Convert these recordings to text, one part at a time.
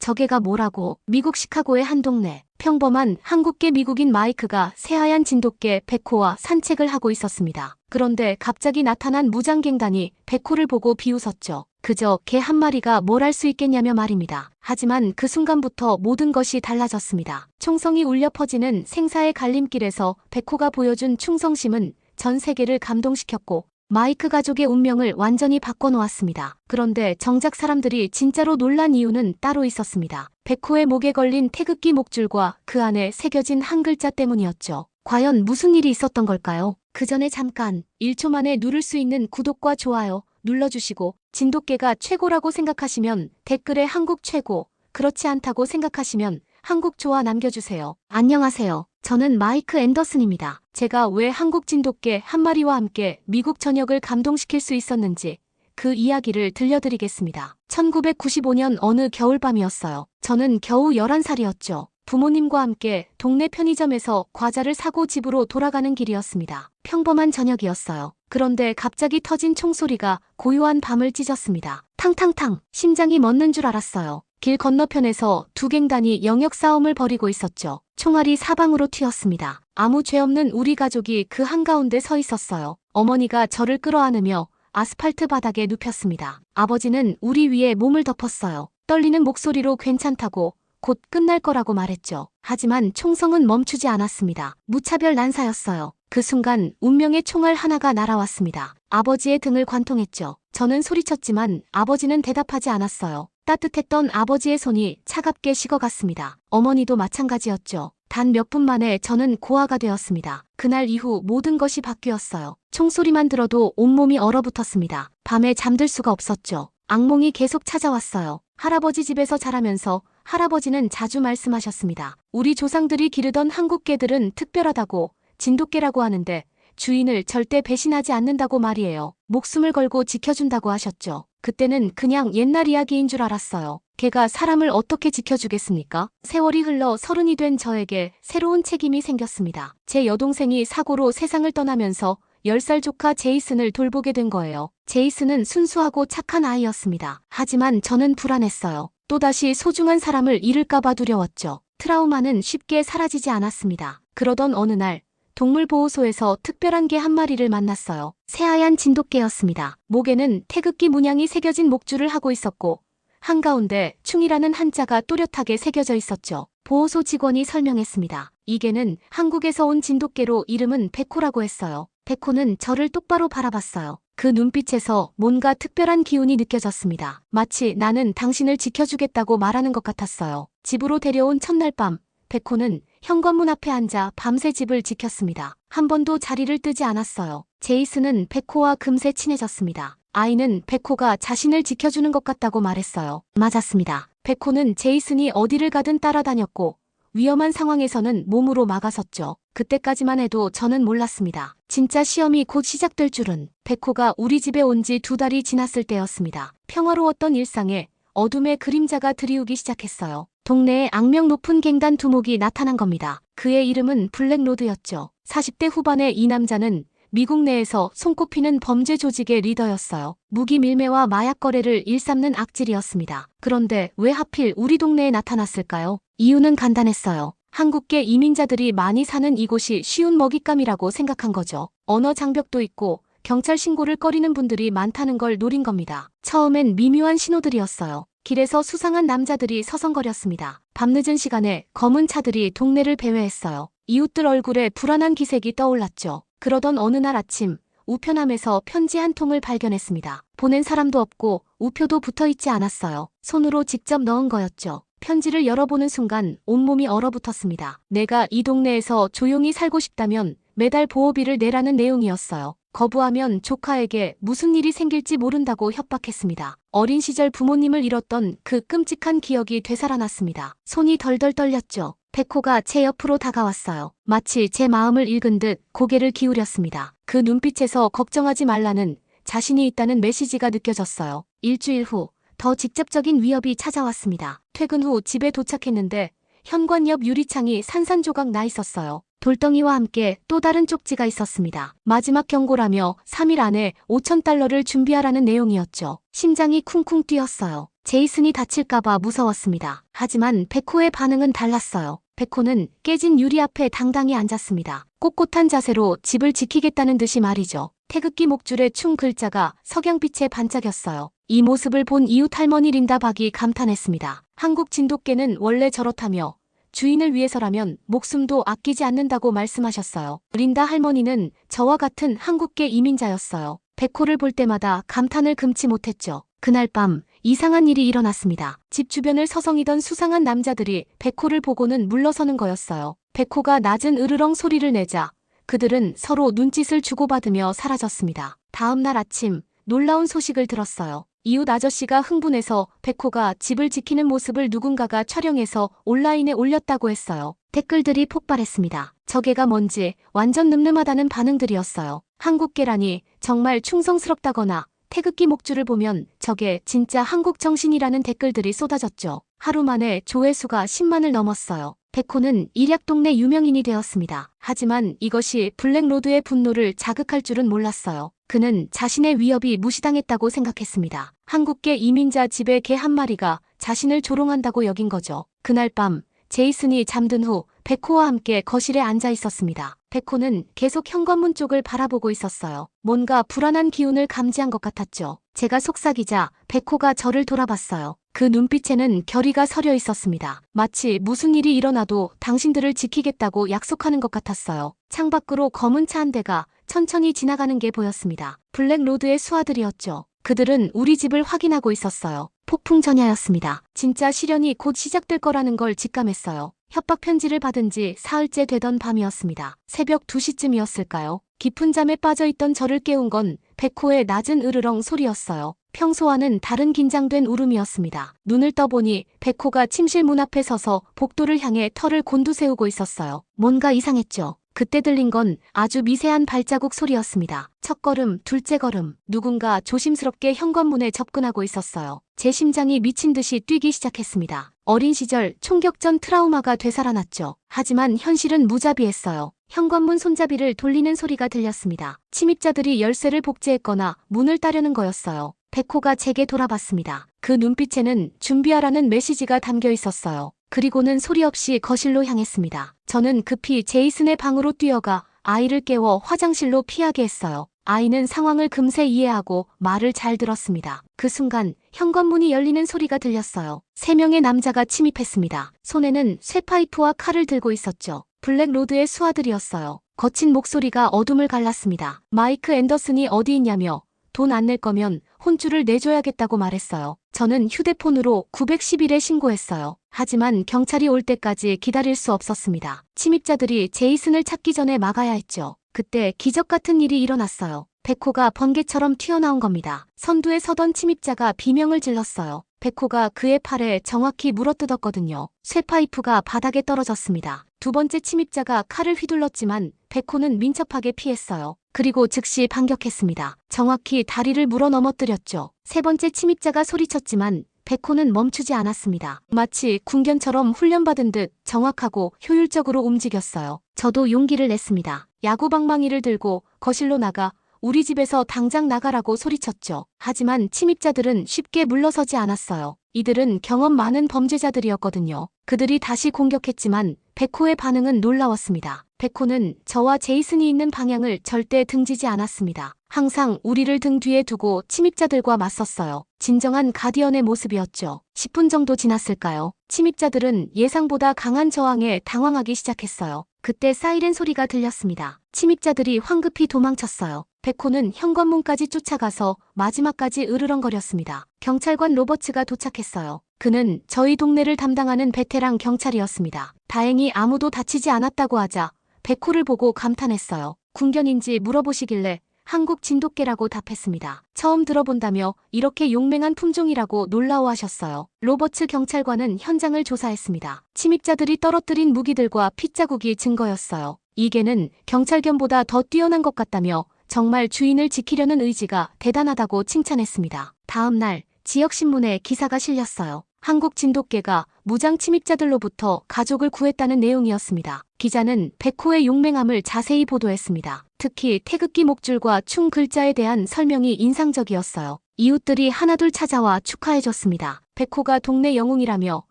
저게가 뭐라고. 미국 시카고의 한 동네. 평범한 한국계 미국인 마이크가 새하얀 진돗개 백호와 산책을 하고 있었습니다. 그런데 갑자기 나타난 무장갱단이 백호를 보고 비웃었죠. 그저 개 한 마리가 뭘 할 수 있겠냐며 말입니다. 하지만 그 순간부터 모든 것이 달라졌습니다. 총성이 울려 퍼지는 생사의 갈림길에서 백호가 보여준 충성심은 전 세계를 감동시켰고 마이크 가족의 운명을 완전히 바꿔놓았습니다. 그런데 정작 사람들이 진짜로 놀란 이유는 따로 있었습니다. 백호의 목에 걸린 태극기 목줄과 그 안에 새겨진 한 글자 때문이었죠. 과연 무슨 일이 있었던 걸까요? 그 전에 잠깐 1초 만에 누를 수 있는 구독과 좋아요 눌러주시고 진돗개가 최고라고 생각하시면 댓글에 한국 최고, 그렇지 않다고 생각하시면 한국 좋아 남겨주세요. 안녕하세요. 저는 마이크 앤더슨입니다. 제가 왜 한국 진돗개 한 마리와 함께 미국 전역을 감동시킬 수 있었는지 그 이야기를 들려드리겠습니다. 1995년 어느 겨울밤이었어요. 저는 겨우 11살이었죠. 부모님과 함께 동네 편의점에서 과자를 사고 집으로 돌아가는 길이었습니다. 평범한 저녁이었어요. 그런데 갑자기 터진 총소리가 고요한 밤을 찢었습니다. 탕탕탕. 심장이 멎는 줄 알았어요. 길 건너편에서 두 갱단이 영역 싸움을 벌이고 있었죠. 총알이 사방으로 튀었습니다. 아무 죄 없는 우리 가족이 그 한가운데 서 있었어요. 어머니가 저를 끌어안으며 아스팔트 바닥에 눕혔습니다. 아버지는 우리 위에 몸을 덮었어요. 떨리는 목소리로 괜찮다고, 곧 끝날 거라고 말했죠. 하지만 총성은 멈추지 않았습니다. 무차별 난사였어요. 그 순간 운명의 총알 하나가 날아왔습니다. 아버지의 등을 관통했죠. 저는 소리쳤지만 아버지는 대답하지 않았어요. 따뜻했던 아버지의 손이 차갑게 식어갔습니다. 어머니도 마찬가지였죠. 단 몇 분 만에 저는 고아가 되었습니다. 그날 이후 모든 것이 바뀌었어요. 총소리만 들어도 온몸이 얼어붙었습니다. 밤에 잠들 수가 없었죠. 악몽이 계속 찾아왔어요. 할아버지 집에서 자라면서 할아버지는 자주 말씀하셨습니다. 우리 조상들이 기르던 한국 개들은 특별하다고, 진돗개라고 하는데 주인을 절대 배신하지 않는다고 말이에요. 목숨을 걸고 지켜준다고 하셨죠. 그때는 그냥 옛날 이야기인 줄 알았어요. 개가 사람을 어떻게 지켜주겠습니까? 세월이 흘러 30이 된 저에게 새로운 책임이 생겼습니다. 제 여동생이 사고로 세상을 떠나면서 10살 조카 제이슨을 돌보게 된 거예요. 제이슨은 순수하고 착한 아이였습니다. 하지만 저는 불안했어요. 또다시 소중한 사람을 잃을까봐 두려웠죠. 트라우마는 쉽게 사라지지 않았습니다. 그러던 어느 날 동물보호소에서 특별한 개 한 마리를 만났어요. 새하얀 진돗개였습니다. 목에는 태극기 문양이 새겨진 목줄을 하고 있었고 한가운데 충이라는 한자가 또렷하게 새겨져 있었죠. 보호소 직원이 설명했습니다. 이 개는 한국에서 온 진돗개로 이름은 백호라고 했어요. 백호는 저를 똑바로 바라봤어요. 그 눈빛에서 뭔가 특별한 기운이 느껴졌습니다. 마치 나는 당신을 지켜주겠다고 말하는 것 같았어요. 집으로 데려온 첫날 밤, 백호는 현관문 앞에 앉아 밤새 집을 지켰습니다. 한 번도 자리를 뜨지 않았어요. 제이슨은 백호와 금세 친해졌습니다. 아이는 백호가 자신을 지켜주는 것 같다고 말했어요. 맞았습니다. 백호는 제이슨이 어디를 가든 따라다녔고 위험한 상황에서는 몸으로 막아섰죠. 그때까지만 해도 저는 몰랐습니다. 진짜 시험이 곧 시작될 줄은. 백호가 우리 집에 온 지 2달이 지났을 때였습니다. 평화로웠던 일상에 어둠의 그림자가 드리우기 시작했어요. 동네에 악명 높은 갱단 두목이 나타난 겁니다. 그의 이름은 블랙로드였죠. 40대 후반의 이 남자는 미국 내에서 손꼽히는 범죄 조직의 리더였어요. 무기 밀매와 마약 거래를 일삼는 악질이었습니다. 그런데 왜 하필 우리 동네에 나타났을까요? 이유는 간단했어요. 한국계 이민자들이 많이 사는 이곳이 쉬운 먹잇감이라고 생각한 거죠. 언어 장벽도 있고 경찰 신고를 꺼리는 분들이 많다는 걸 노린 겁니다. 처음엔 미묘한 신호들이었어요. 길에서 수상한 남자들이 서성거렸습니다. 밤늦은 시간에 검은 차들이 동네를 배회했어요. 이웃들 얼굴에 불안한 기색이 떠올랐죠. 그러던 어느 날 아침, 우편함에서 편지 한 통을 발견했습니다. 보낸 사람도 없고 우표도 붙어있지 않았어요. 손으로 직접 넣은 거였죠. 편지를 열어보는 순간 온몸이 얼어붙었습니다. 내가 이 동네에서 조용히 살고 싶다면 매달 보호비를 내라는 내용이었어요. 거부하면 조카에게 무슨 일이 생길지 모른다고 협박했습니다. 어린 시절 부모님을 잃었던 그 끔찍한 기억이 되살아났습니다. 손이 덜덜 떨렸죠. 백호가 제 옆으로 다가왔어요. 마치 제 마음을 읽은 듯 고개를 기울였습니다. 그 눈빛에서 걱정하지 말라는, 자신이 있다는 메시지가 느껴졌어요. 일주일 후 더 직접적인 위협이 찾아왔습니다. 퇴근 후 집에 도착했는데 현관 옆 유리창이 산산조각 나 있었어요. 돌덩이와 함께 또 다른 쪽지가 있었습니다. 마지막 경고라며 3일 안에 $5,000를 준비하라는 내용이었죠. 심장이 쿵쿵 뛰었어요. 제이슨이 다칠까봐 무서웠습니다. 하지만 백호의 반응은 달랐어요. 백호는 깨진 유리 앞에 당당히 앉았습니다. 꼿꼿한 자세로 집을 지키겠다는 듯이 말이죠. 태극기 목줄에 충 글자가 석양빛에 반짝였어요. 이 모습을 본 이웃 할머니 린다 박이 감탄했습니다. 한국 진돗개는 원래 저렇다며 주인을 위해서라면 목숨도 아끼지 않는다고 말씀하셨어요. 린다 할머니는 저와 같은 한국계 이민자였어요. 백호를 볼 때마다 감탄을 금치 못했죠. 그날 밤 이상한 일이 일어났습니다. 집 주변을 서성이던 수상한 남자들이 백호를 보고는 물러서는 거였어요. 백호가 낮은 으르렁 소리를 내자 그들은 서로 눈짓을 주고받으며 사라졌습니다. 다음 날 아침 놀라운 소식을 들었어요. 이웃 아저씨가 흥분해서 백호가 집을 지키는 모습을 누군가가 촬영해서 온라인에 올렸다고 했어요. 댓글들이 폭발했습니다. 저게가 뭔지 완전 늠름하다는 반응들이었어요. 한국계라니 정말 충성스럽다거나 태극기 목줄을 보면 저게 진짜 한국 정신이라는 댓글들이 쏟아졌죠. 하루 만에 조회수가 10만을 넘었어요. 백호는 일약동네 유명인이 되었습니다. 하지만 이것이 블랙로드의 분노를 자극할 줄은 몰랐어요. 그는 자신의 위협이 무시당했다고 생각했습니다. 한국계 이민자 집의 개 한 마리가 자신을 조롱한다고 여긴 거죠. 그날 밤 제이슨이 잠든 후 백호와 함께 거실에 앉아 있었습니다. 백호는 계속 현관문 쪽을 바라보고 있었어요. 뭔가 불안한 기운을 감지한 것 같았죠. 제가 속삭이자 백호가 저를 돌아봤어요. 그 눈빛에는 결의가 서려 있었습니다. 마치 무슨 일이 일어나도 당신들을 지키겠다고 약속하는 것 같았어요. 창밖으로 검은 차 한 대가 천천히 지나가는 게 보였습니다. 블랙로드의 수하들이었죠. 그들은 우리 집을 확인하고 있었어요. 폭풍 전야였습니다. 진짜 시련이 곧 시작될 거라는 걸 직감했어요. 협박 편지를 받은 지 사흘째 되던 밤이었습니다. 새벽 2시쯤이었을까요? 깊은 잠에 빠져있던 저를 깨운 건 백호의 낮은 으르렁 소리였어요. 평소와는 다른 긴장된 울음이었습니다. 눈을 떠보니 백호가 침실 문 앞에 서서 복도를 향해 털을 곤두세우고 있었어요. 뭔가 이상했죠. 그때 들린 건 아주 미세한 발자국 소리였습니다. 첫 걸음, 둘째 걸음, 누군가 조심스럽게 현관문에 접근하고 있었어요. 제 심장이 미친 듯이 뛰기 시작했습니다. 어린 시절 총격전 트라우마가 되살아났죠. 하지만 현실은 무자비했어요. 현관문 손잡이를 돌리는 소리가 들렸습니다. 침입자들이 열쇠를 복제했거나 문을 따려는 거였어요. 백호가 제게 돌아봤습니다. 그 눈빛에는 준비하라는 메시지가 담겨 있었어요. 그리고는 소리 없이 거실로 향했습니다. 저는 급히 제이슨의 방으로 뛰어가 아이를 깨워 화장실로 피하게 했어요. 아이는 상황을 금세 이해하고 말을 잘 들었습니다. 그 순간 현관문이 열리는 소리가 들렸어요. 3명의 남자가 침입했습니다. 손에는 쇠파이프와 칼을 들고 있었죠. 블랙로드의 수하들이었어요. 거친 목소리가 어둠을 갈랐습니다. 마이크 앤더슨이 어디 있냐며 돈 안 낼 거면 혼쭐을 내줘야겠다고 말했어요. 저는 휴대폰으로 911에 신고했어요. 하지만 경찰이 올 때까지 기다릴 수 없었습니다. 침입자들이 제이슨을 찾기 전에 막아야 했죠. 그때 기적 같은 일이 일어났어요. 백호가 번개처럼 튀어나온 겁니다. 선두에 서던 침입자가 비명을 질렀어요. 백호가 그의 팔에 정확히 물어뜯었거든요. 쇠파이프가 바닥에 떨어졌습니다. 두 번째 침입자가 칼을 휘둘렀지만 백호는 민첩하게 피했어요. 그리고 즉시 반격했습니다. 정확히 다리를 물어 넘어뜨렸죠. 세 번째 침입자가 소리쳤지만 백호는 멈추지 않았습니다. 마치 군견처럼 훈련받은 듯 정확하고 효율적으로 움직였어요. 저도 용기를 냈습니다. 야구방망이를 들고 거실로 나가 우리 집에서 당장 나가라고 소리쳤죠. 하지만 침입자들은 쉽게 물러서지 않았어요. 이들은 경험 많은 범죄자들이었거든요. 그들이 다시 공격했지만 백호의 반응은 놀라웠습니다. 백호는 저와 제이슨이 있는 방향을 절대 등지지 않았습니다. 항상 우리를 등 뒤에 두고 침입자들과 맞섰어요. 진정한 가디언의 모습이었죠. 10분 정도 지났을까요? 침입자들은 예상보다 강한 저항에 당황하기 시작했어요. 그때 사이렌 소리가 들렸습니다. 침입자들이 황급히 도망쳤어요. 백호는 현관문까지 쫓아가서 마지막까지 으르렁거렸습니다. 경찰관 로버츠가 도착했어요. 그는 저희 동네를 담당하는 베테랑 경찰이었습니다. 다행히 아무도 다치지 않았다고 하자 백호를 보고 감탄했어요. 군견인지 물어보시길래 한국 진돗개라고 답했습니다. 처음 들어본다며 이렇게 용맹한 품종이라고 놀라워하셨어요. 로버츠 경찰관은 현장을 조사했습니다. 침입자들이 떨어뜨린 무기들과 핏자국이 증거였어요. 이 개는 경찰견보다 더 뛰어난 것 같다며 정말 주인을 지키려는 의지가 대단하다고 칭찬했습니다. 다음 날 지역신문에 기사가 실렸어요. 한국 진돗개가 무장 침입자들로부터 가족을 구했다는 내용이었습니다. 기자는 백호의 용맹함을 자세히 보도했습니다. 특히 태극기 목줄과 충 글자에 대한 설명이 인상적이었어요. 이웃들이 하나둘 찾아와 축하해줬습니다. 백호가 동네 영웅이라며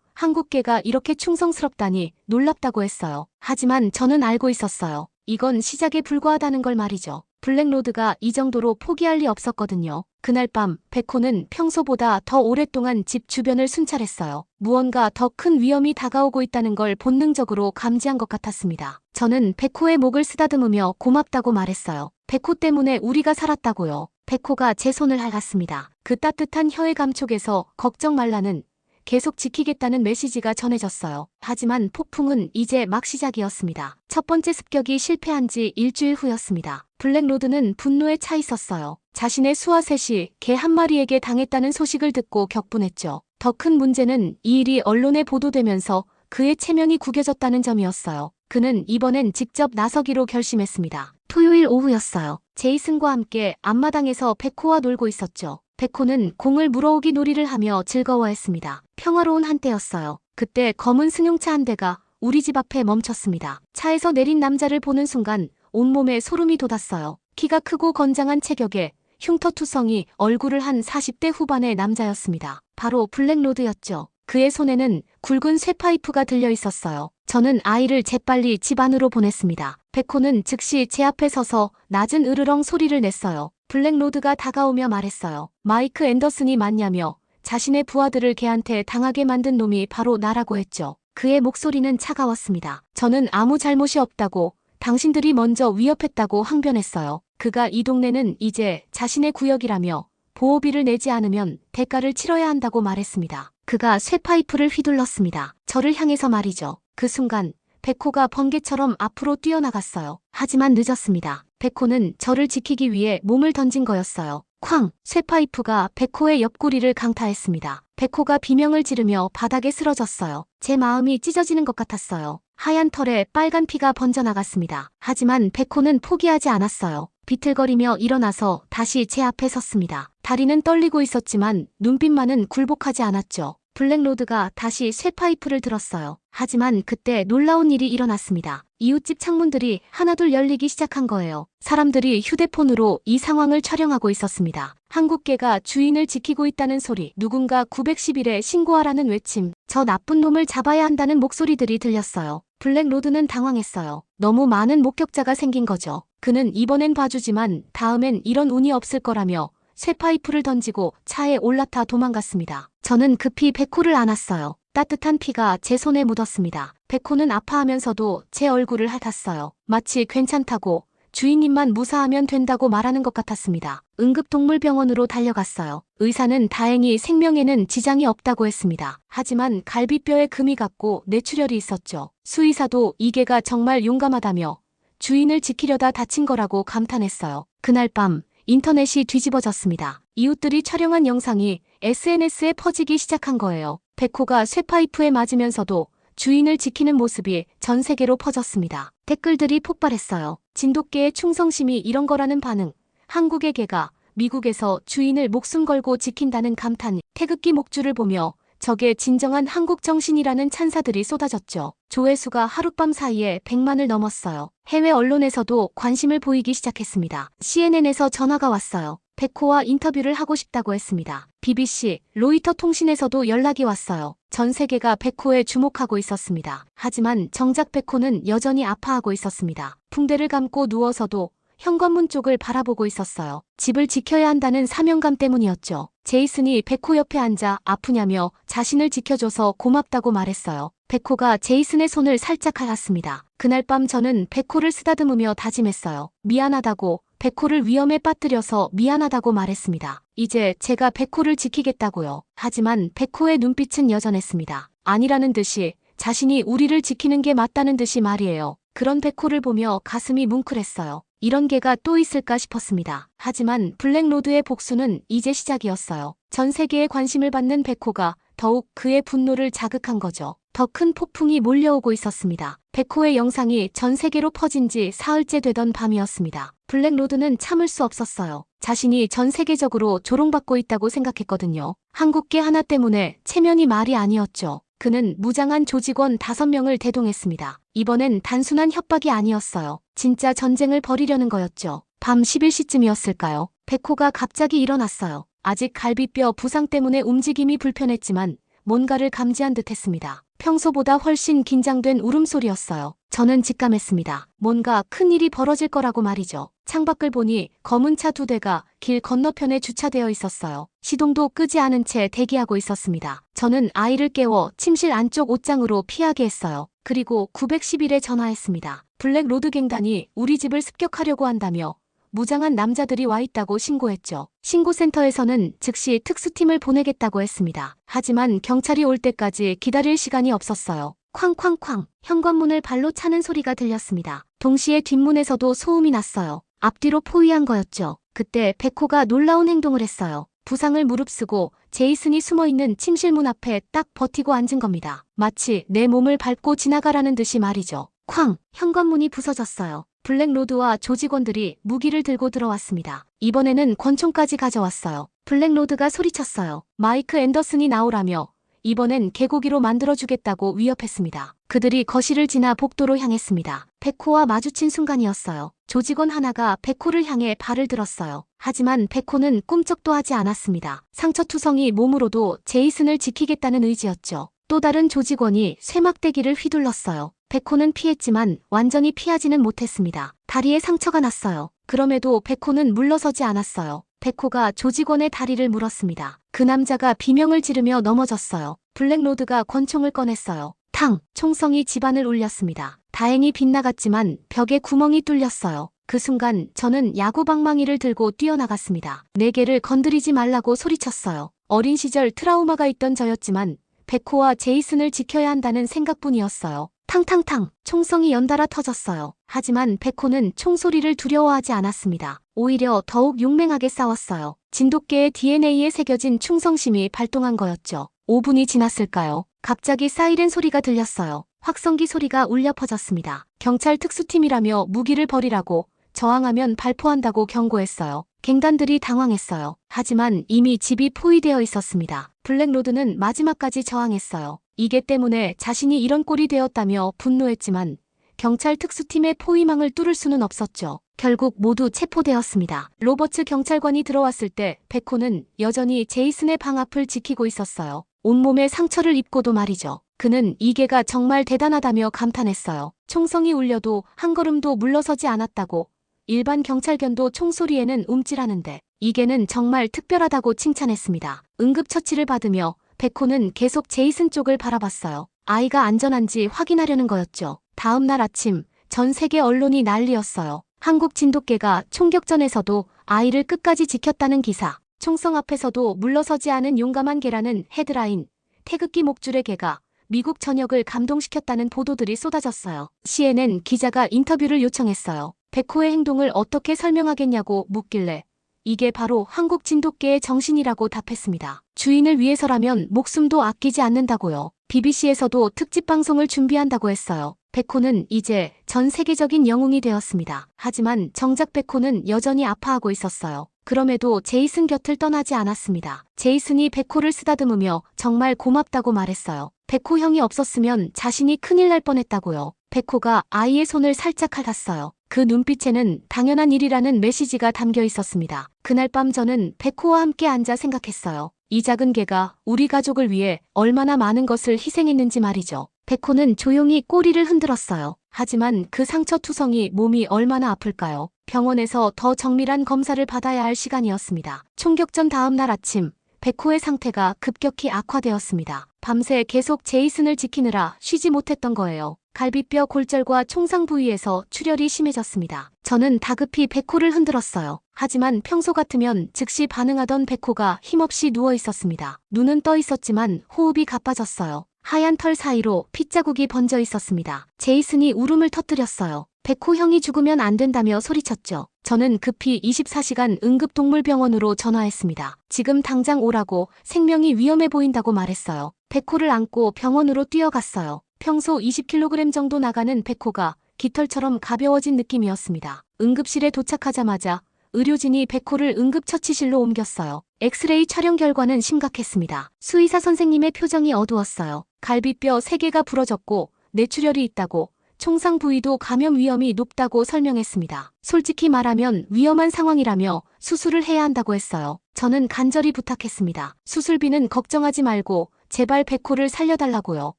한국계가 이렇게 충성스럽다니 놀랍다고 했어요. 하지만 저는 알고 있었어요. 이건 시작에 불과하다는 걸 말이죠. 블랙로드가 이 정도로 포기할 리 없었거든요. 그날 밤 백호는 평소보다 더 오랫동안 집 주변을 순찰했어요. 무언가 더 큰 위험이 다가오고 있다는 걸 본능적으로 감지한 것 같았습니다. 저는 백호의 목을 쓰다듬으며 고맙다고 말했어요. 백호 때문에 우리가 살았다고요. 백호가 제 손을 핥았습니다. 그 따뜻한 혀의 감촉에서 걱정 말라는, 계속 지키겠다는 메시지가 전해졌어요. 하지만 폭풍은 이제 막 시작이었습니다. 첫 번째 습격이 실패한 지 일주일 후였습니다. 블랙로드는 분노에 차 있었어요. 자신의 수와 셋이 개 한 마리에게 당했다는 소식을 듣고 격분했죠. 더 큰 문제는 이 일이 언론에 보도되면서 그의 체면이 구겨졌다는 점이었어요. 그는 이번엔 직접 나서기로 결심했습니다. 토요일 오후였어요. 제이슨과 함께 앞마당에서 백호와 놀고 있었죠. 백호는 공을 물어오기 놀이를 하며 즐거워했습니다. 평화로운 한때였어요. 그때 검은 승용차 한 대가 우리 집 앞에 멈췄습니다. 차에서 내린 남자를 보는 순간 온몸에 소름이 돋았어요. 키가 크고 건장한 체격에 흉터투성이 얼굴을 한 40대 후반의 남자였습니다. 바로 블랙로드였죠. 그의 손에는 굵은 쇠파이프가 들려 있었어요. 저는 아이를 재빨리 집 안으로 보냈습니다. 백호는 즉시 제 앞에 서서 낮은 으르렁 소리를 냈어요. 블랙로드가 다가오며 말했어요. 마이크 앤더슨이 맞냐며 자신의 부하들을 걔한테 당하게 만든 놈이 바로 나라고 했죠. 그의 목소리는 차가웠습니다. 저는 아무 잘못이 없다고, 당신들이 먼저 위협했다고 항변했어요. 그가 이 동네는 이제 자신의 구역이라며 보호비를 내지 않으면 대가를 치러야 한다고 말했습니다. 그가 쇠파이프를 휘둘렀습니다. 저를 향해서 말이죠. 그 순간 백호가 번개처럼 앞으로 뛰어나갔어요. 하지만 늦었습니다. 백호는 저를 지키기 위해 몸을 던진 거였어요. 쾅! 쇠파이프가 백호의 옆구리를 강타했습니다. 백호가 비명을 지르며 바닥에 쓰러졌어요. 제 마음이 찢어지는 것 같았어요. 하얀 털에 빨간 피가 번져나갔습니다. 하지만 백호는 포기하지 않았어요. 비틀거리며 일어나서 다시 제 앞에 섰습니다. 다리는 떨리고 있었지만 눈빛만은 굴복하지 않았죠. 블랙로드가 다시 쇠파이프를 들었어요. 하지만 그때 놀라운 일이 일어났습니다. 이웃집 창문들이 하나둘 열리기 시작한 거예요. 사람들이 휴대폰으로 이 상황을 촬영하고 있었습니다. 한국개가 주인을 지키고 있다는 소리, 누군가 911에 신고하라는 외침, 저 나쁜 놈을 잡아야 한다는 목소리들이 들렸어요. 블랙로드는 당황했어요. 너무 많은 목격자가 생긴 거죠. 그는 이번엔 봐주지만 다음엔 이런 운이 없을 거라며 쇠파이프를 던지고 차에 올라타 도망갔습니다. 저는 급히 백호를 안았어요. 따뜻한 피가 제 손에 묻었습니다. 백호는 아파하면서도 제 얼굴을 핥았어요. 마치 괜찮다고, 주인님만 무사하면 된다고 말하는 것 같았습니다. 응급동물병원으로 달려갔어요. 의사는 다행히 생명에는 지장이 없다고 했습니다. 하지만 갈비뼈에 금이 갔고 뇌출혈이 있었죠. 수의사도 이 개가 정말 용감하다며 주인을 지키려다 다친 거라고 감탄했어요. 그날 밤 인터넷이 뒤집어졌습니다. 이웃들이 촬영한 영상이 SNS에 퍼지기 시작한 거예요. 백호가 쇠파이프에 맞으면서도 주인을 지키는 모습이 전 세계로 퍼졌습니다. 댓글들이 폭발했어요. 진돗개의 충성심이 이런 거라는 반응, 한국의 개가 미국에서 주인을 목숨 걸고 지킨다는 감탄, 태극기 목줄을 보며 저게 진정한 한국 정신이라는 찬사들이 쏟아졌죠. 조회수가 하룻밤 사이에 100만을 넘었어요. 해외 언론에서도 관심을 보이기 시작했습니다. CNN에서 전화가 왔어요. 백호와 인터뷰를 하고 싶다고 했습니다. BBC, 로이터 통신에서도 연락이 왔어요. 전 세계가 백호에 주목하고 있었습니다. 하지만 정작 백호는 여전히 아파하고 있었습니다. 붕대를 감고 누워서도 현관문 쪽을 바라보고 있었어요. 집을 지켜야 한다는 사명감 때문이었죠. 제이슨이 백호 옆에 앉아 아프냐며 자신을 지켜줘서 고맙다고 말했어요. 백호가 제이슨의 손을 살짝 핥았습니다. 그날 밤 저는 백호를 쓰다듬으며 다짐했어요. 미안하다고, 백호를 위험에 빠뜨려서 미안하다고 말했습니다. 이제 제가 백호를 지키겠다고요. 하지만 백호의 눈빛은 여전했습니다. 아니라는 듯이, 자신이 우리를 지키는 게 맞다는 듯이 말이에요. 그런 백호를 보며 가슴이 뭉클했어요. 이런 개가 또 있을까 싶었습니다. 하지만 블랙로드의 복수는 이제 시작이었어요. 전 세계에 관심을 받는 백호가 더욱 그의 분노를 자극한 거죠. 더 큰 폭풍이 몰려오고 있었습니다. 백호의 영상이 전 세계로 퍼진 지 사흘째 되던 밤이었습니다. 블랙로드는 참을 수 없었어요. 자신이 전 세계적으로 조롱받고 있다고 생각했거든요. 한국계 하나 때문에 체면이 말이 아니었죠. 그는 무장한 조직원 5명을 대동했습니다. 이번엔 단순한 협박이 아니었어요. 진짜 전쟁을 벌이려는 거였죠. 밤 11시쯤이었을까요? 백호가 갑자기 일어났어요. 아직 갈비뼈 부상 때문에 움직임이 불편했지만 뭔가를 감지한 듯했습니다. 평소보다 훨씬 긴장된 울음소리였어요. 저는 직감했습니다. 뭔가 큰일이 벌어질 거라고 말이죠. 창밖을 보니 검은 차 2대가 길 건너편에 주차되어 있었어요. 시동도 끄지 않은 채 대기하고 있었습니다. 저는 아이를 깨워 침실 안쪽 옷장으로 피하게 했어요. 그리고 911에 전화했습니다. 블랙로드 갱단이 우리 집을 습격하려고 한다며 무장한 남자들이 와 있다고 신고했죠. 신고센터에서는 즉시 특수팀을 보내겠다고 했습니다. 하지만 경찰이 올 때까지 기다릴 시간이 없었어요. 쾅쾅쾅 현관문을 발로 차는 소리가 들렸습니다. 동시에 뒷문에서도 소음이 났어요. 앞뒤로 포위한 거였죠. 그때 백호가 놀라운 행동을 했어요. 부상을 무릅쓰고 제이슨이 숨어있는 침실문 앞에 딱 버티고 앉은 겁니다. 마치 내 몸을 밟고 지나가라는 듯이 말이죠. 쾅! 현관문이 부서졌어요. 블랙로드와 조직원들이 무기를 들고 들어왔습니다. 이번에는 권총까지 가져왔어요. 블랙로드가 소리쳤어요. 마이크 앤더슨이 나오라며 이번엔 개고기로 만들어주겠다고 위협했습니다. 그들이 거실을 지나 복도로 향했습니다. 백호와 마주친 순간이었어요. 조직원 하나가 백호를 향해 발을 들었어요. 하지만 백호는 꿈쩍도 하지 않았습니다. 상처투성이 몸으로도 제이슨을 지키겠다는 의지였죠. 또 다른 조직원이 쇠막대기를 휘둘렀어요. 백호는 피했지만 완전히 피하지는 못했습니다. 다리에 상처가 났어요. 그럼에도 백호는 물러서지 않았어요. 백호가 조직원의 다리를 물었습니다. 그 남자가 비명을 지르며 넘어졌어요. 블랙로드가 권총을 꺼냈어요. 탕! 총성이 집안을 울렸습니다. 다행히 빗나갔지만 벽에 구멍이 뚫렸어요. 그 순간 저는 야구방망이를 들고 뛰어나갔습니다. 내 개를 건드리지 말라고 소리쳤어요. 어린 시절 트라우마가 있던 저였지만 백호와 제이슨을 지켜야 한다는 생각뿐이었어요. 탕탕탕! 총성이 연달아 터졌어요. 하지만 백호는 총소리를 두려워하지 않았습니다. 오히려 더욱 용맹하게 싸웠어요. 진돗개의 DNA에 새겨진 충성심이 발동한 거였죠. 5분이 지났을까요? 갑자기 사이렌 소리가 들렸어요. 확성기 소리가 울려 퍼졌습니다. 경찰 특수팀이라며 무기를 버리라고, 저항하면 발포한다고 경고했어요. 갱단들이 당황했어요. 하지만 이미 집이 포위되어 있었습니다. 블랙로드는 마지막까지 저항했어요. 이게 때문에 자신이 이런 꼴이 되었다며 분노했지만 경찰 특수팀의 포위망을 뚫을 수는 없었죠. 결국 모두 체포되었습니다. 로버츠 경찰관이 들어왔을 때 백호는 여전히 제이슨의 방 앞을 지키고 있었어요. 온몸에 상처를 입고도 말이죠. 그는 이 개가 정말 대단하다며 감탄했어요. 총성이 울려도 한 걸음도 물러서지 않았다고. 일반 경찰견도 총소리에는 움찔하는데 이 개는 정말 특별하다고 칭찬했습니다. 응급처치를 받으며 백호는 계속 제이슨 쪽을 바라봤어요. 아이가 안전한지 확인하려는 거였죠. 다음 날 아침 전 세계 언론이 난리였어요. 한국 진돗개가 총격전에서도 아이를 끝까지 지켰다는 기사. 총성 앞에서도 물러서지 않은 용감한 개라는 헤드라인. 태극기 목줄의 개가 미국 전역을 감동시켰다는 보도들이 쏟아졌어요. CNN 기자가 인터뷰를 요청했어요. 백호의 행동을 어떻게 설명하겠냐고 묻길래 이게 바로 한국 진돗개의 정신이라고 답했습니다. 주인을 위해서라면 목숨도 아끼지 않는다고요. BBC에서도 특집 방송을 준비한다고 했어요. 백호는 이제 전 세계적인 영웅이 되었습니다. 하지만 정작 백호는 여전히 아파하고 있었어요. 그럼에도 제이슨 곁을 떠나지 않았습니다. 제이슨이 백호를 쓰다듬으며 정말 고맙다고 말했어요. 백호 형이 없었으면 자신이 큰일 날 뻔했다고요. 백호가 아이의 손을 살짝 핥았어요. 그 눈빛에는 당연한 일이라는 메시지가 담겨 있었습니다. 그날 밤 저는 백호와 함께 앉아 생각했어요. 이 작은 개가 우리 가족을 위해 얼마나 많은 것을 희생했는지 말이죠. 백호는 조용히 꼬리를 흔들었어요. 하지만 그 상처투성이 몸이 얼마나 아플까요? 병원에서 더 정밀한 검사를 받아야 할 시간이었습니다. 총격전 다음 날 아침, 백호의 상태가 급격히 악화되었습니다. 밤새 계속 제이슨을 지키느라 쉬지 못했던 거예요. 갈비뼈 골절과 총상 부위에서 출혈이 심해졌습니다. 저는 다급히 백호를 흔들었어요. 하지만 평소 같으면 즉시 반응하던 백호가 힘없이 누워 있었습니다. 눈은 떠 있었지만 호흡이 가빠졌어요. 하얀 털 사이로 핏자국이 번져 있었습니다. 제이슨이 울음을 터뜨렸어요. 백호 형이 죽으면 안 된다며 소리쳤죠. 저는 급히 24시간 응급동물병원으로 전화했습니다. 지금 당장 오라고, 생명이 위험해 보인다고 말했어요. 백호를 안고 병원으로 뛰어갔어요. 평소 20kg 정도 나가는 백호가 깃털처럼 가벼워진 느낌이었습니다. 응급실에 도착하자마자 의료진이 백호를 응급처치실로 옮겼어요. 엑스레이 촬영 결과는 심각했습니다. 수의사 선생님의 표정이 어두웠어요. 갈비뼈 3개가 부러졌고 뇌출혈이 있다고, 총상 부위도 감염 위험이 높다고 설명했습니다. 솔직히 말하면 위험한 상황이라며 수술을 해야 한다고 했어요. 저는 간절히 부탁했습니다. 수술비는 걱정하지 말고 제발 백호를 살려달라고요.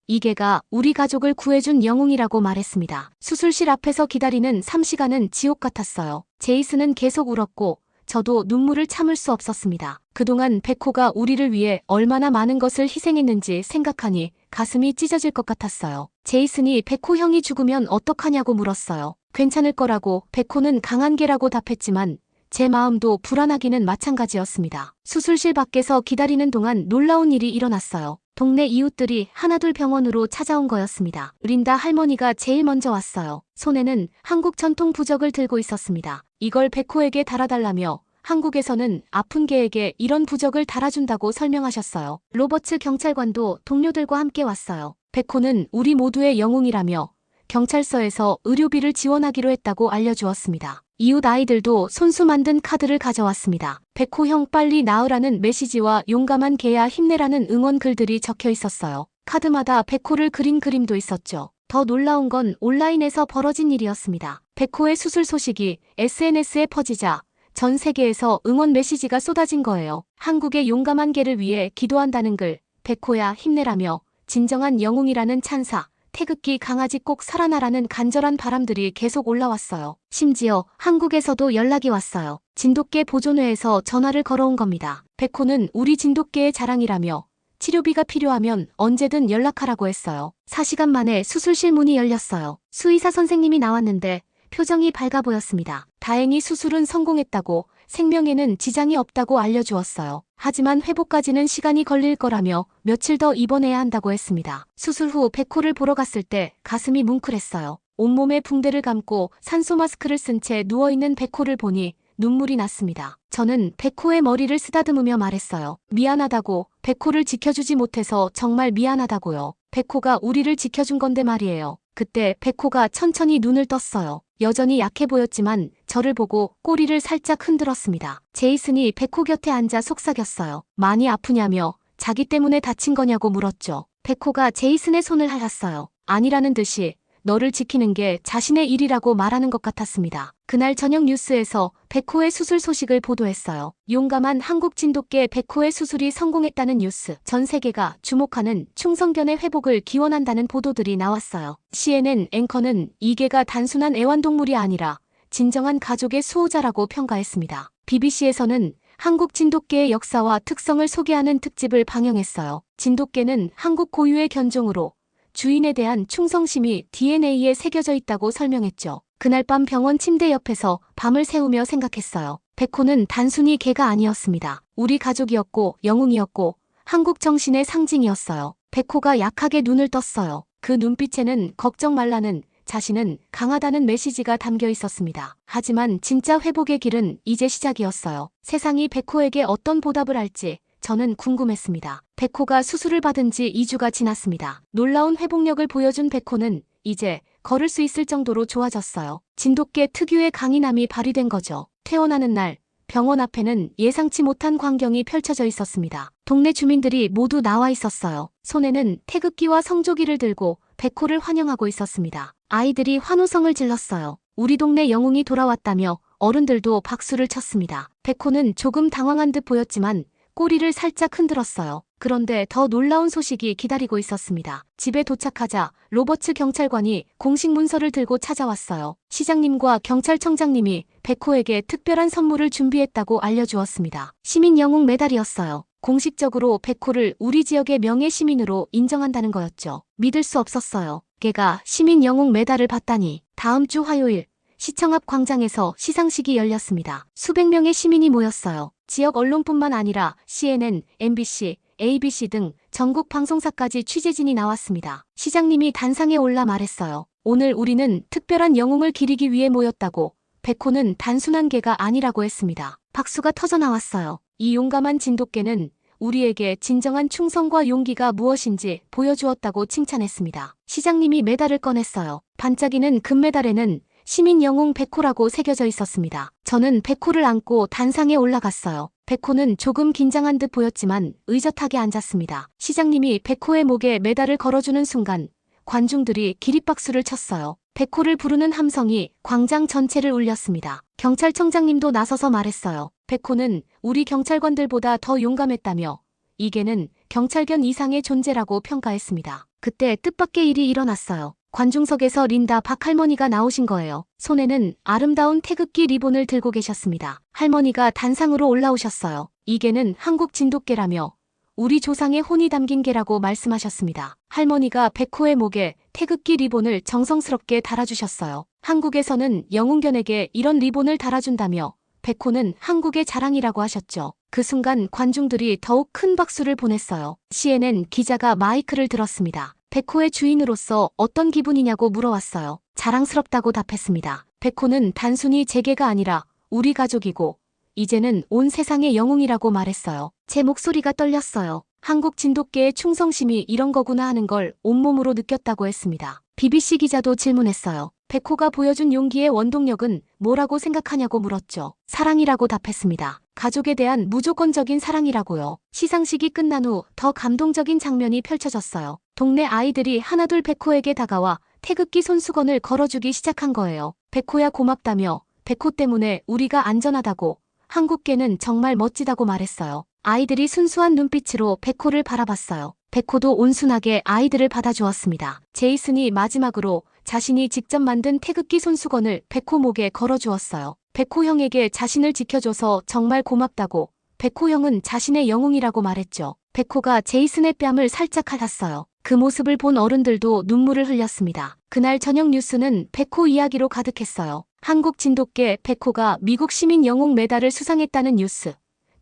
이계가 우리 가족을 구해준 영웅이라고 말했습니다. 수술실 앞에서 기다리는 3시간은 지옥 같았어요. 제이슨은 계속 울었고 저도 눈물을 참을 수 없었습니다. 그동안 백호가 우리를 위해 얼마나 많은 것을 희생했는지 생각하니 가슴이 찢어질 것 같았어요. 제이슨이 백호 형이 죽으면 어떡하냐고 물었어요. 괜찮을 거라고 백호는 강한 개라고 답했지만 제 마음도 불안하기는 마찬가지였습니다. 수술실 밖에서 기다리는 동안 놀라운 일이 일어났어요. 동네 이웃들이 하나둘 병원으로 찾아온 거였습니다. 린다 할머니가 제일 먼저 왔어요. 손에는 한국 전통 부적을 들고 있었습니다. 이걸 백호에게 달아달라며 한국에서는 아픈 개에게 이런 부적을 달아준다고 설명하셨어요. 로버츠 경찰관도 동료들과 함께 왔어요. 백호는 우리 모두의 영웅이라며 경찰서에서 의료비를 지원하기로 했다고 알려주었습니다. 이웃 아이들도 손수 만든 카드를 가져왔습니다. 백호 형 빨리 나으라는 메시지와 용감한 개야 힘내라는 응원 글들이 적혀 있었어요. 카드마다 백호를 그린 그림도 있었죠. 더 놀라운 건 온라인에서 벌어진 일이었습니다. 백호의 수술 소식이 SNS에 퍼지자 전 세계에서 응원 메시지가 쏟아진 거예요. 한국의 용감한 개를 위해 기도한다는 글, 백호야 힘내라며 진정한 영웅이라는 찬사, 태극기 강아지 꼭 살아나라는 간절한 바람들이 계속 올라왔어요. 심지어 한국에서도 연락이 왔어요. 진돗개 보존회에서 전화를 걸어온 겁니다. 백호는 우리 진돗개의 자랑이라며 치료비가 필요하면 언제든 연락하라고 했어요. 4시간 만에 수술실 문이 열렸어요. 수의사 선생님이 나왔는데 표정이 밝아 보였습니다. 다행히 수술은 성공했다고 생명에는 지장이 없다고 알려주었어요. 하지만 회복까지는 시간이 걸릴 거라며 며칠 더 입원해야 한다고 했습니다. 수술 후 백호를 보러 갔을 때 가슴이 뭉클했어요. 온몸에 붕대를 감고 산소 마스크를 쓴 채 누워있는 백호를 보니 눈물이 났습니다. 저는 백호의 머리를 쓰다듬으며 말했어요. 미안하다고, 백호를 지켜주지 못해서 정말 미안하다고요. 백호가 우리를 지켜준 건데 말이에요. 그때 백호가 천천히 눈을 떴어요. 여전히 약해 보였지만 저를 보고 꼬리를 살짝 흔들었습니다. 제이슨이 백호 곁에 앉아 속삭였어요. 많이 아프냐며 자기 때문에 다친 거냐고 물었죠. 백호가 제이슨의 손을 핥았어요. 아니라는 듯이 너를 지키는 게 자신의 일이라고 말하는 것 같았습니다. 그날 저녁 뉴스에서 백호의 수술 소식을 보도했어요. 용감한 한국 진돗개 백호의 수술이 성공했다는 뉴스. 전 세계가 주목하는 충성견의 회복을 기원한다는 보도들이 나왔어요. CNN 앵커는 이 개가 단순한 애완동물이 아니라 진정한 가족의 수호자라고 평가했습니다. BBC에서는 한국 진돗개의 역사와 특성을 소개하는 특집을 방영했어요. 진돗개는 한국 고유의 견종으로 주인에 대한 충성심이 DNA에 새겨져 있다고 설명했죠. 그날 밤 병원 침대 옆에서 밤을 새우며 생각했어요. 백호는 단순히 개가 아니었습니다. 우리 가족이었고 영웅이었고 한국 정신의 상징이었어요. 백호가 약하게 눈을 떴어요. 그 눈빛에는 걱정 말라는, 자신은 강하다는 메시지가 담겨 있었습니다. 하지만 진짜 회복의 길은 이제 시작이었어요. 세상이 백호에게 어떤 보답을 할지 저는 궁금했습니다. 백호가 수술을 받은 지 2주가 지났습니다. 놀라운 회복력을 보여준 백호는 이제 걸을 수 있을 정도로 좋아졌어요. 진돗개 특유의 강인함이 발휘된 거죠. 퇴원하는 날 병원 앞에는 예상치 못한 광경이 펼쳐져 있었습니다. 동네 주민들이 모두 나와 있었어요. 손에는 태극기와 성조기를 들고 백호를 환영하고 있었습니다. 아이들이 환호성을 질렀어요. 우리 동네 영웅이 돌아왔다며 어른들도 박수를 쳤습니다. 백호는 조금 당황한 듯 보였지만 꼬리를 살짝 흔들었어요. 그런데 더 놀라운 소식이 기다리고 있었습니다. 집에 도착하자 로버츠 경찰관이 공식 문서를 들고 찾아왔어요. 시장님과 경찰청장님이 백호에게 특별한 선물을 준비했다고 알려주었습니다. 시민 영웅 메달이었어요. 공식적으로 백호를 우리 지역의 명예 시민으로 인정한다는 거였죠. 믿을 수 없었어요. 걔가 시민 영웅 메달을 받다니. 다음 주 화요일 시청 앞 광장에서 시상식이 열렸습니다. 수백 명의 시민이 모였어요. 지역 언론뿐만 아니라 CNN, MBC, ABC 등 전국 방송사까지 취재진이 나왔습니다. 시장님이 단상에 올라 말했어요. 오늘 우리는 특별한 영웅을 기리기 위해 모였다고. 백호는 단순한 개가 아니라고 했습니다. 박수가 터져 나왔어요. 이 용감한 진돗개는 우리에게 진정한 충성과 용기가 무엇인지 보여주었다고 칭찬했습니다. 시장님이 메달을 꺼냈어요. 반짝이는 금메달에는 시민 영웅 백호라고 새겨져 있었습니다. 저는 백호를 안고 단상에 올라갔어요. 백호는 조금 긴장한 듯 보였지만 의젓하게 앉았습니다. 시장님이 백호의 목에 메달을 걸어주는 순간 관중들이 기립박수를 쳤어요. 백호를 부르는 함성이 광장 전체를 울렸습니다. 경찰청장님도 나서서 말했어요. 백호는 우리 경찰관들보다 더 용감했다며 이게는 경찰견 이상의 존재라고 평가했습니다. 그때 뜻밖의 일이 일어났어요. 관중석에서 린다 박 할머니가 나오신 거예요. 손에는 아름다운 태극기 리본을 들고 계셨습니다. 할머니가 단상으로 올라오셨어요. 이게는 한국 진돗개라며 우리 조상의 혼이 담긴 개라고 말씀하셨습니다. 할머니가 백호의 목에 태극기 리본을 정성스럽게 달아주셨어요. 한국에서는 영웅견에게 이런 리본을 달아준다며 백호는 한국의 자랑이라고 하셨죠. 그 순간 관중들이 더욱 큰 박수를 보냈어요. CNN 기자가 마이크를 들었습니다. 백호의 주인으로서 어떤 기분이냐고 물어왔어요. 자랑스럽다고 답했습니다. 백호는 단순히 제 개가 아니라 우리 가족이고 이제는 온 세상의 영웅이라고 말했어요. 제 목소리가 떨렸어요. 한국 진돗개의 충성심이 이런 거구나 하는 걸 온몸으로 느꼈다고 했습니다. BBC 기자도 질문했어요. 백호가 보여준 용기의 원동력은 뭐라고 생각하냐고 물었죠. 사랑이라고 답했습니다. 가족에 대한 무조건적인 사랑이라고요. 시상식이 끝난 후 더 감동적인 장면이 펼쳐졌어요. 동네 아이들이 하나둘 백호에게 다가와 태극기 손수건을 걸어주기 시작한 거예요. 백호야 고맙다며 백호 때문에 우리가 안전하다고 한국개는 정말 멋지다고 말했어요. 아이들이 순수한 눈빛으로 백호를 바라봤어요. 백호도 온순하게 아이들을 받아주었습니다. 제이슨이 마지막으로 자신이 직접 만든 태극기 손수건을 백호 목에 걸어주었어요. 백호 형에게 자신을 지켜줘서 정말 고맙다고 백호 형은 자신의 영웅이라고 말했죠. 백호가 제이슨의 뺨을 살짝 핥았어요. 그 모습을 본 어른들도 눈물을 흘렸습니다. 그날 저녁 뉴스는 백호 이야기로 가득했어요. 한국 진돗개 백호가 미국 시민 영웅 메달을 수상했다는 뉴스.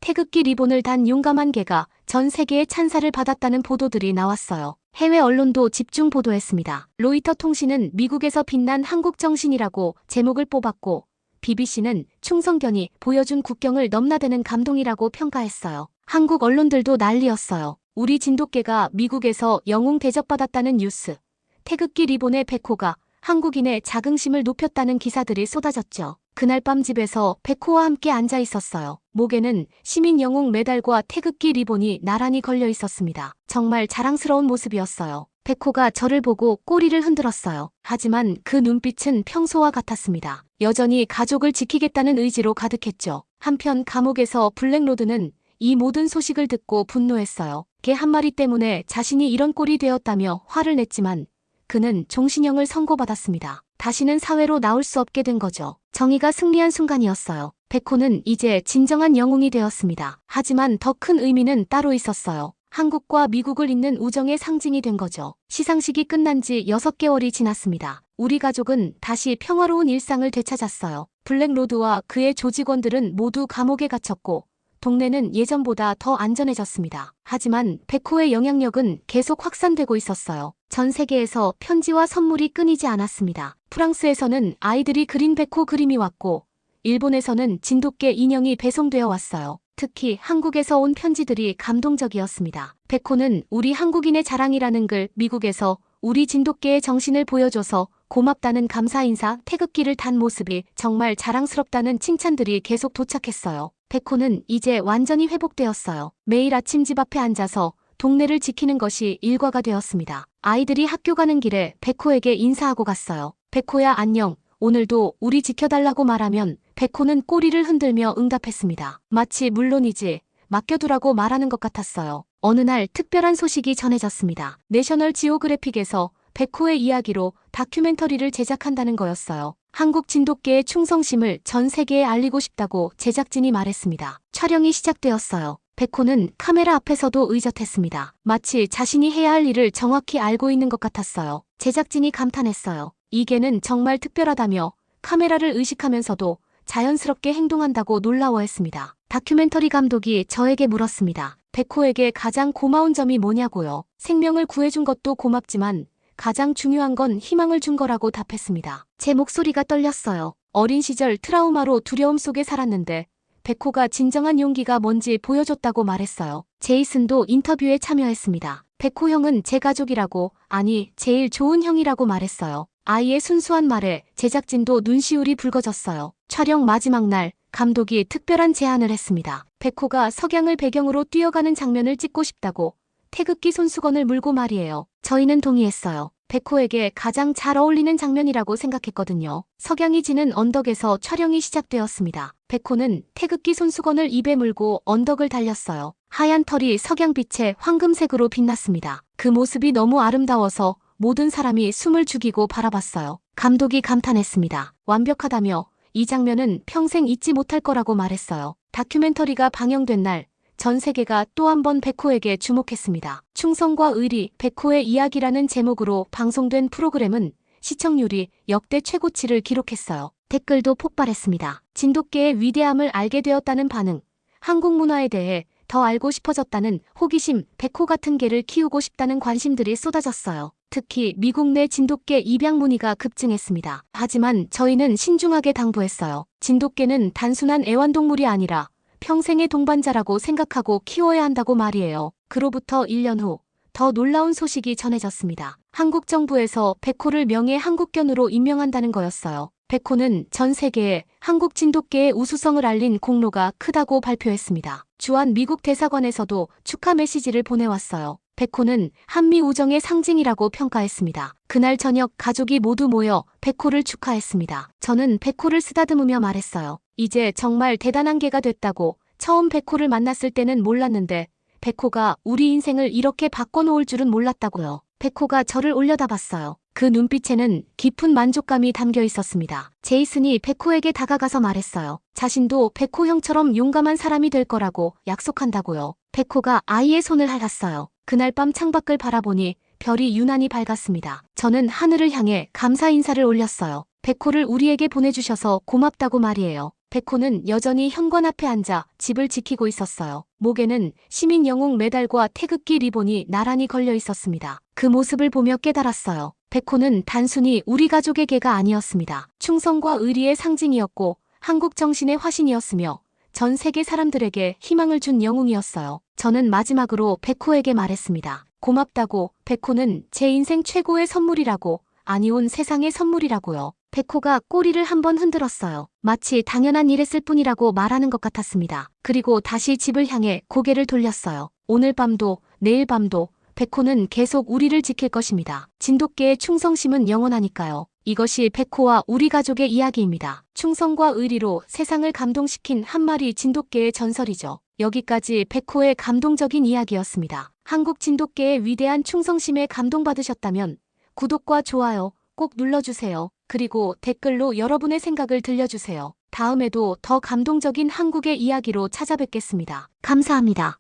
태극기 리본을 단 용감한 개가 전 세계의 찬사를 받았다는 보도들이 나왔어요. 해외 언론도 집중 보도했습니다. 로이터 통신은 미국에서 빛난 한국 정신이라고 제목을 뽑았고 BBC는 충성견이 보여준 국경을 넘나드는 감동이라고 평가했어요. 한국 언론들도 난리였어요. 우리 진돗개가 미국에서 영웅 대접받았다는 뉴스. 태극기 리본의 백호가 한국인의 자긍심을 높였다는 기사들이 쏟아졌죠. 그날 밤 집에서 백호와 함께 앉아 있었어요. 목에는 시민 영웅 메달과 태극기 리본이 나란히 걸려 있었습니다. 정말 자랑스러운 모습이었어요. 백호가 저를 보고 꼬리를 흔들었어요. 하지만 그 눈빛은 평소와 같았습니다. 여전히 가족을 지키겠다는 의지로 가득했죠. 한편 감옥에서 블랙로드는 이 모든 소식을 듣고 분노했어요. 개 한 마리 때문에 자신이 이런 꼴이 되었다며 화를 냈지만 그는 종신형을 선고받았습니다. 다시는 사회로 나올 수 없게 된 거죠. 정의가 승리한 순간이었어요. 백호는 이제 진정한 영웅이 되었습니다. 하지만 더 큰 의미는 따로 있었어요. 한국과 미국을 잇는 우정의 상징이 된 거죠. 시상식이 끝난 지 6개월이 지났습니다. 우리 가족은 다시 평화로운 일상을 되찾았어요. 블랙로드와 그의 조직원들은 모두 감옥에 갇혔고 동네는 예전보다 더 안전해졌습니다. 하지만 백호의 영향력은 계속 확산되고 있었어요. 전 세계에서 편지와 선물이 끊이지 않았습니다. 프랑스에서는 아이들이 그린 백호 그림이 왔고 일본에서는 진돗개 인형이 배송되어 왔어요. 특히 한국에서 온 편지들이 감동적이었습니다. 백호는 우리 한국인의 자랑이라는 글, 미국에서 우리 진돗개의 정신을 보여줘서 고맙다는 감사 인사, 태극기를 단 모습이 정말 자랑스럽다는 칭찬들이 계속 도착했어요. 백호는 이제 완전히 회복되었어요. 매일 아침 집 앞에 앉아서 동네를 지키는 것이 일과가 되었습니다. 아이들이 학교 가는 길에 백호에게 인사하고 갔어요. 백호야 안녕. 오늘도 우리 지켜달라고 말하면 백호는 꼬리를 흔들며 응답했습니다. 마치 물론이지 맡겨두라고 말하는 것 같았어요. 어느 날 특별한 소식이 전해졌습니다. 내셔널 지오그래픽에서 백호의 이야기로 다큐멘터리를 제작한다는 거였어요. 한국 진돗개의 충성심을 전 세계에 알리고 싶다고 제작진이 말했습니다. 촬영이 시작되었어요. 백호는 카메라 앞에서도 의젓했습니다. 마치 자신이 해야 할 일을 정확히 알고 있는 것 같았어요. 제작진이 감탄했어요. 이 개는 정말 특별하다며 카메라를 의식하면서도 자연스럽게 행동한다고 놀라워했습니다. 다큐멘터리 감독이 저에게 물었습니다. 백호에게 가장 고마운 점이 뭐냐고요. 생명을 구해준 것도 고맙지만 가장 중요한 건 희망을 준 거라고 답했습니다. 제 목소리가 떨렸어요. 어린 시절 트라우마로 두려움 속에 살았는데 백호가 진정한 용기가 뭔지 보여줬다고 말했어요. 제이슨도 인터뷰에 참여했습니다. 백호 형은 제 가족이라고, 아니 제일 좋은 형이라고 말했어요. 아이의 순수한 말에 제작진도 눈시울이 붉어졌어요. 촬영 마지막 날 감독이 특별한 제안을 했습니다. 백호가 석양을 배경으로 뛰어가는 장면을 찍고 싶다고 태극기 손수건을 물고 말이에요. 저희는 동의했어요. 백호에게 가장 잘 어울리는 장면이라고 생각했거든요. 석양이 지는 언덕에서 촬영이 시작되었습니다. 백호는 태극기 손수건을 입에 물고 언덕을 달렸어요. 하얀 털이 석양빛에 황금색으로 빛났습니다. 그 모습이 너무 아름다워서 모든 사람이 숨을 죽이고 바라봤어요. 감독이 감탄했습니다. 완벽하다며 이 장면은 평생 잊지 못할 거라고 말했어요. 다큐멘터리가 방영된 날, 전 세계가 또 한 번 백호에게 주목했습니다. 충성과 의리, 백호의 이야기라는 제목으로 방송된 프로그램은 시청률이 역대 최고치를 기록했어요. 댓글도 폭발했습니다. 진돗개의 위대함을 알게 되었다는 반응, 한국 문화에 대해 더 알고 싶어졌다는 호기심, 백호 같은 개를 키우고 싶다는 관심들이 쏟아졌어요. 특히 미국 내 진돗개 입양 문의가 급증했습니다. 하지만 저희는 신중하게 당부했어요. 진돗개는 단순한 애완동물이 아니라 평생의 동반자라고 생각하고 키워야 한다고 말이에요. 그로부터 1년 후, 더 놀라운 소식이 전해졌습니다. 한국 정부에서 백호를 명예 한국견으로 임명한다는 거였어요. 백호는 전 세계에 한국 진돗개의 우수성을 알린 공로가 크다고 발표했습니다. 주한 미국 대사관에서도 축하 메시지를 보내왔어요. 백호는 한미 우정의 상징이라고 평가했습니다. 그날 저녁 가족이 모두 모여 백호를 축하했습니다. 저는 백호를 쓰다듬으며 말했어요. 이제 정말 대단한 개가 됐다고. 처음 백호를 만났을 때는 몰랐는데 백호가 우리 인생을 이렇게 바꿔놓을 줄은 몰랐다고요. 백호가 저를 올려다봤어요. 그 눈빛에는 깊은 만족감이 담겨 있었습니다. 제이슨이 백호에게 다가가서 말했어요. 자신도 백호 형처럼 용감한 사람이 될 거라고 약속한다고요. 백호가 아이의 손을 핥았어요. 그날 밤 창밖을 바라보니 별이 유난히 밝았습니다. 저는 하늘을 향해 감사 인사를 올렸어요. 백호를 우리에게 보내주셔서 고맙다고 말이에요. 백호는 여전히 현관 앞에 앉아 집을 지키고 있었어요. 목에는 시민 영웅 메달과 태극기 리본이 나란히 걸려 있었습니다. 그 모습을 보며 깨달았어요. 백호는 단순히 우리 가족의 개가 아니었습니다. 충성과 의리의 상징이었고 한국 정신의 화신이었으며 전 세계 사람들에게 희망을 준 영웅이었어요. 저는 마지막으로 백호에게 말했습니다. 고맙다고. 백호는 제 인생 최고의 선물이라고. 아니 온 세상의 선물이라고요. 백호가 꼬리를 한번 흔들었어요. 마치 당연한 일했을 뿐이라고 말하는 것 같았습니다. 그리고 다시 집을 향해 고개를 돌렸어요. 오늘 밤도 내일 밤도 백호는 계속 우리를 지킬 것입니다. 진돗개의 충성심은 영원하니까요. 이것이 백호와 우리 가족의 이야기입니다. 충성과 의리로 세상을 감동시킨 한 마리 진돗개의 전설이죠. 여기까지 백호의 감동적인 이야기였습니다. 한국 진돗개의 위대한 충성심에 감동받으셨다면 구독과 좋아요 꼭 눌러주세요. 그리고 댓글로 여러분의 생각을 들려주세요. 다음에도 더 감동적인 한국의 이야기로 찾아뵙겠습니다. 감사합니다.